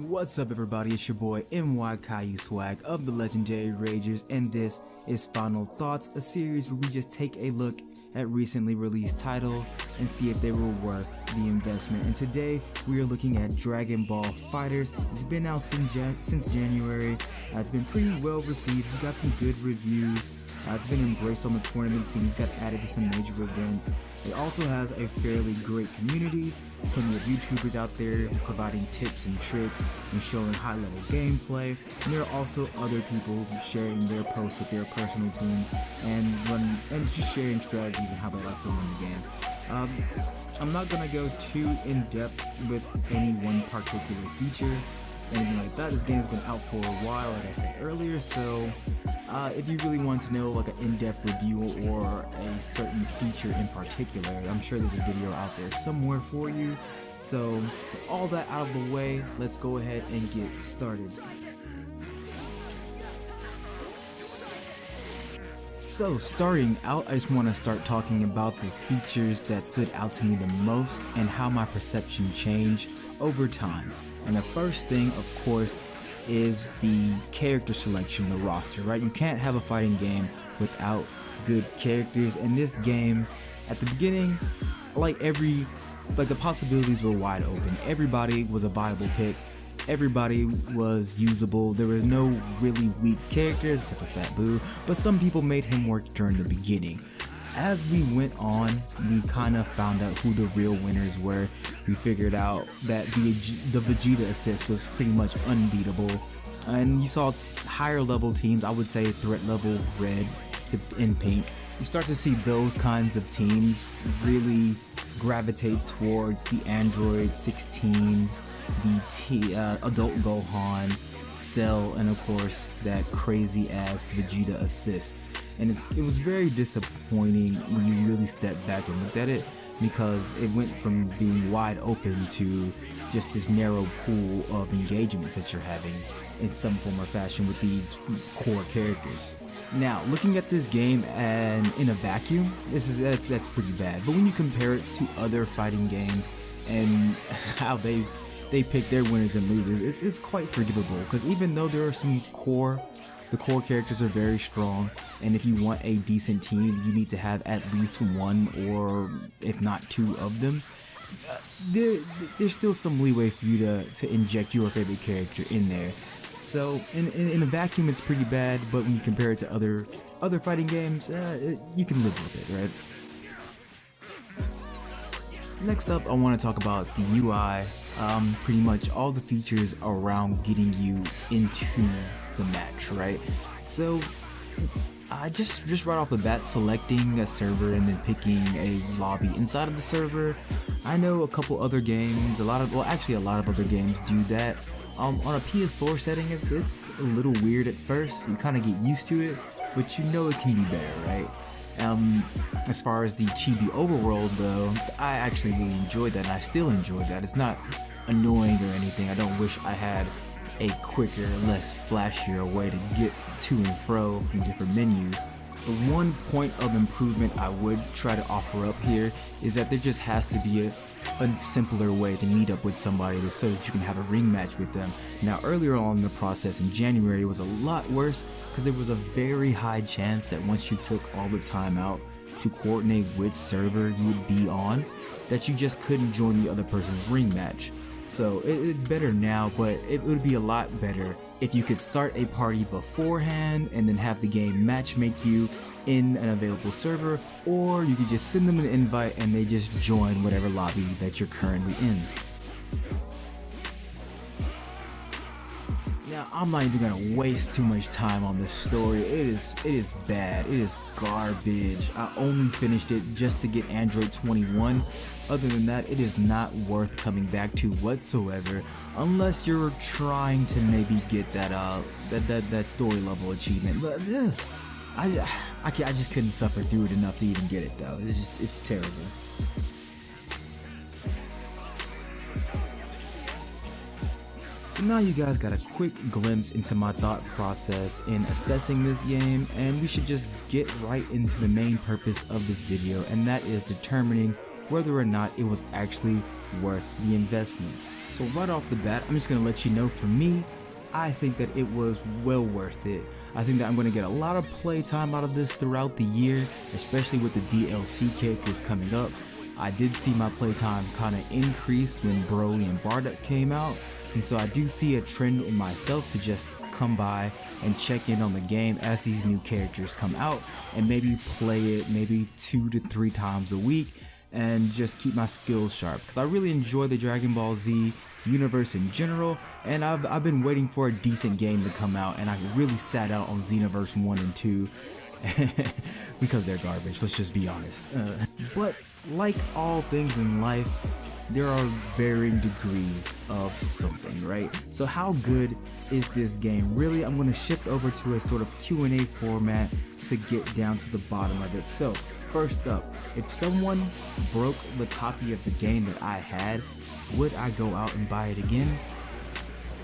What's up everybody, it's your boy MY Caillou Swag of the Legendary Ragers, and this is Final Thoughts, a series where we just take a look at recently released titles and see if they were worth the investment. And today we are looking at Dragon Ball FighterZ. It's been out since January. It's been pretty well received. It's got some good reviews. It's been embraced on the tournament scene. It's got added to some major events. It also has a fairly great community, plenty of YouTubers out there providing tips and tricks and showing high-level gameplay. And there are also other people sharing their posts with their personal teams and just sharing strategies and how they like to run the game. I'm not gonna go too in depth with any one particular feature, anything like that. This game's been out for a while, like I said earlier, so if you really want to know like an in-depth review or a certain feature in particular, I'm sure there's a video out there somewhere for you. So with all that out of the way, let's go ahead and get started. So starting out, I just want to start talking about the features that stood out to me the most and how my perception changed over time. And the first thing, of course, is the character selection, the roster, right? You can't have a fighting game without good characters. And this game, at the beginning, the possibilities were wide open. Everybody was a viable pick. Everybody was usable. There was no really weak characters except for Fat Boo, but some people made him work during the beginning. As we went on, we kind of found out who the real winners were. We figured out that the Vegeta assist was pretty much unbeatable, and you saw higher level teams, I would say threat level red in pink. You start to see those kinds of teams really gravitate towards the Android 16s, the adult Gohan, Cell, and of course that crazy ass Vegeta assist. And it was very disappointing when you really stepped back and looked at it, because it went from being wide open to just this narrow pool of engagements that you're having in some form or fashion with these core characters. Now, looking at this game and in a vacuum, that's pretty bad. But when you compare it to other fighting games and how they pick their winners and losers, it's quite forgivable, because even though there are some the core characters are very strong, and if you want a decent team, you need to have at least one or if not two of them. There's still some leeway for you to inject your favorite character in there. So in a vacuum, it's pretty bad, but when you compare it to other fighting games, you can live with it, right? Next up, I want to talk about the UI. Pretty much all the features around getting you into the match, right? So just right off the bat, selecting a server and then picking a lobby inside of the server. I know a couple other games, a lot of other games do that. On a PS4 setting, it's a little weird at first. You kind of get used to it, but you know it can be better, right? As far as the chibi overworld though, I actually really enjoyed that, and I still enjoy that. It's not annoying or anything. I don't wish I had a quicker, less flashier way to get to and fro from different menus. The one point of improvement I would try to offer up here is that there just has to be a simpler way to meet up with somebody so that you can have a ring match with them. Now, earlier on in the process in January, it was a lot worse, because there was a very high chance that once you took all the time out to coordinate which server you would be on, that you just couldn't join the other person's ring match. So it's better now, but it would be a lot better if you could start a party beforehand and then have the game matchmake you in an available server, or you could just send them an invite and they just join whatever lobby that you're currently in. Now, I'm not even gonna waste too much time on this story. It is bad. It is garbage. I only finished it just to get Android 21. Other than that, it is not worth coming back to whatsoever, unless you're trying to maybe get that story level achievement. But I just couldn't suffer through it enough to even get it though. It's terrible. So now you guys got a quick glimpse into my thought process in assessing this game, and we should just get right into the main purpose of this video, and that is determining whether or not it was actually worth the investment. So right off the bat, I'm just gonna let you know, for me, I think that it was well worth it. I think that I'm gonna get a lot of playtime out of this throughout the year, especially with the DLC characters coming up. I did see my playtime kind of increase when Broly and Bardock came out, and so I do see a trend in myself to just come by and check in on the game as these new characters come out, and maybe play it maybe 2 to 3 times a week and just keep my skills sharp, because I really enjoy the Dragon Ball Z universe in general, and I've been waiting for a decent game to come out, and I really sat out on Xenoverse 1 and 2 because they're garbage, let's just be honest. But like all things in life, there are varying degrees of something, right? So how good is this game? Really, I'm going to shift over to a sort of Q&A format to get down to the bottom of it. So first up, if someone broke the copy of the game that I had, would I go out and buy it again?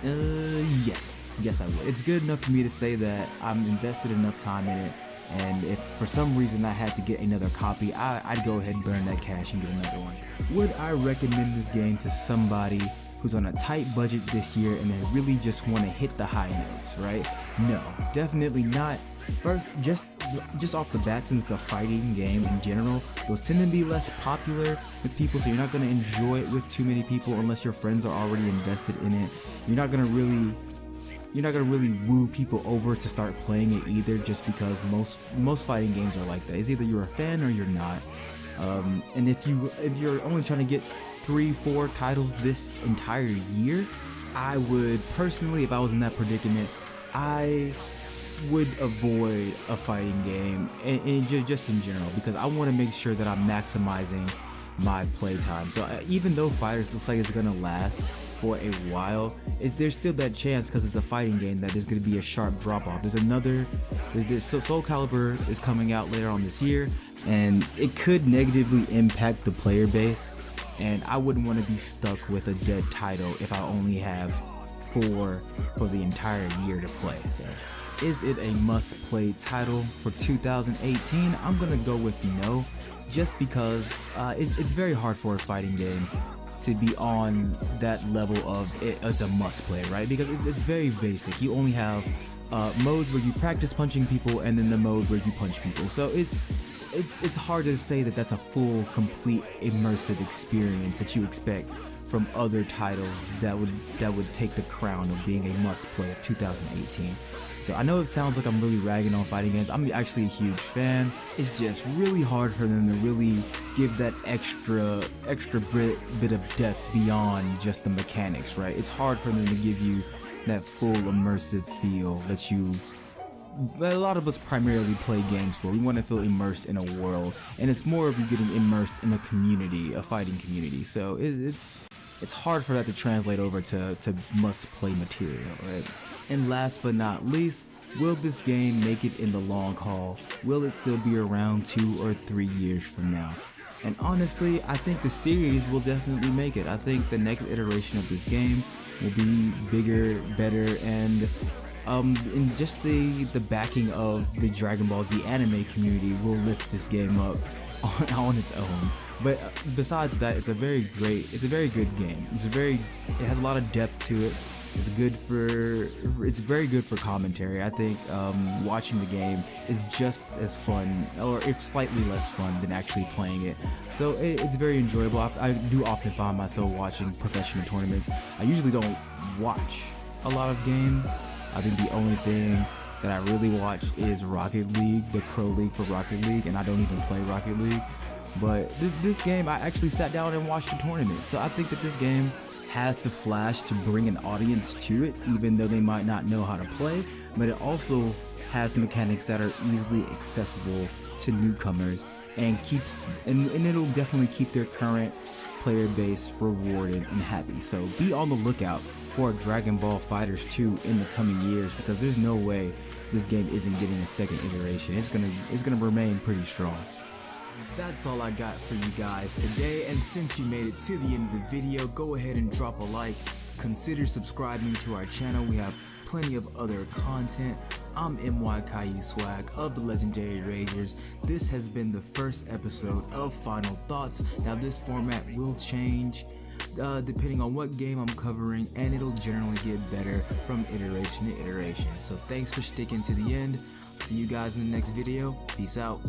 Yes I would. It's good enough for me to say that I'm invested enough time in it, and if for some reason I had to get another copy, I'd go ahead and burn that cash and get another one. Would I recommend this game to somebody who's on a tight budget this year and they really just want to hit the high notes, right? No, definitely not. First, just off the bat, since it's a fighting game in general, those tend to be less popular with people, so you're not going to enjoy it with too many people unless your friends are already invested in it. You're not going to really woo people over to start playing it either, just because most fighting games are like that. It's either you're a fan or you're not. And if you're only trying to get 3-4 titles this entire year, I would personally, if I was in that predicament, I would avoid a fighting game, and just in general, because I want to make sure that I'm maximizing my playtime. So even though FighterZ looks like it's gonna last for a while, there's still that chance, because it's a fighting game, that there's going to be a sharp drop off. There's Soul Calibur is coming out later on this year, and it could negatively impact the player base, and I wouldn't want to be stuck with a dead title if I only have 4 for the entire year to play. So is it a must-play title for 2018? I'm gonna go with no, just because it's very hard for a fighting game to be on that level of it's a must play, right? Because it's very basic. You only have modes where you practice punching people, and then the mode where you punch people. So it's hard to say that that's a full, complete, immersive experience that you expect from other titles that would take the crown of being a must play of 2018. So I know it sounds like I'm really ragging on fighting games. I'm actually a huge fan. It's just really hard for them to really give that extra bit of depth beyond just the mechanics, right? It's hard for them to give you that full immersive feel that a lot of us primarily play games for. We want to feel immersed in a world, and it's more of you getting immersed in a community, a fighting community. So it's hard for that to translate over to must-play material, right? And last but not least, will this game make it in the long haul? Will it still be around 2 or 3 years from now? And honestly, I think the series will definitely make it. I think the next iteration of this game will be bigger, better, and just the backing of the Dragon Ball Z anime community will lift this game up on its own. But besides that, it's a very good game. It has a lot of depth to it. It's very good for commentary. I think watching the game is just as fun, or if slightly less fun, than actually playing it. So it's very enjoyable. I do often find myself watching professional tournaments. I usually don't watch a lot of games. I think the only thing that I really watch is Rocket League, the pro league for Rocket League, and I don't even play Rocket League. But this game, I actually sat down and watched the tournament. So I think that this game has the flash to bring an audience to it, even though they might not know how to play, but it also has mechanics that are easily accessible to newcomers, and it'll definitely keep their current player base rewarded and happy. So be on the lookout for Dragon Ball FighterZ 2 in the coming years, because there's no way this game isn't getting a second iteration. It's gonna remain pretty strong. That's all I got for you guys today, and since you made it to the end of the video, go ahead and drop a like. Consider subscribing to our channel. We have plenty of other content. I'm MY Caillou Swag of the Legendary Ragers. This has been the first episode of Final Thoughts. Now this format will change. depending on what game I'm covering, and it'll generally get better from iteration to iteration. So thanks for sticking to the end. See you guys in the next video. Peace out.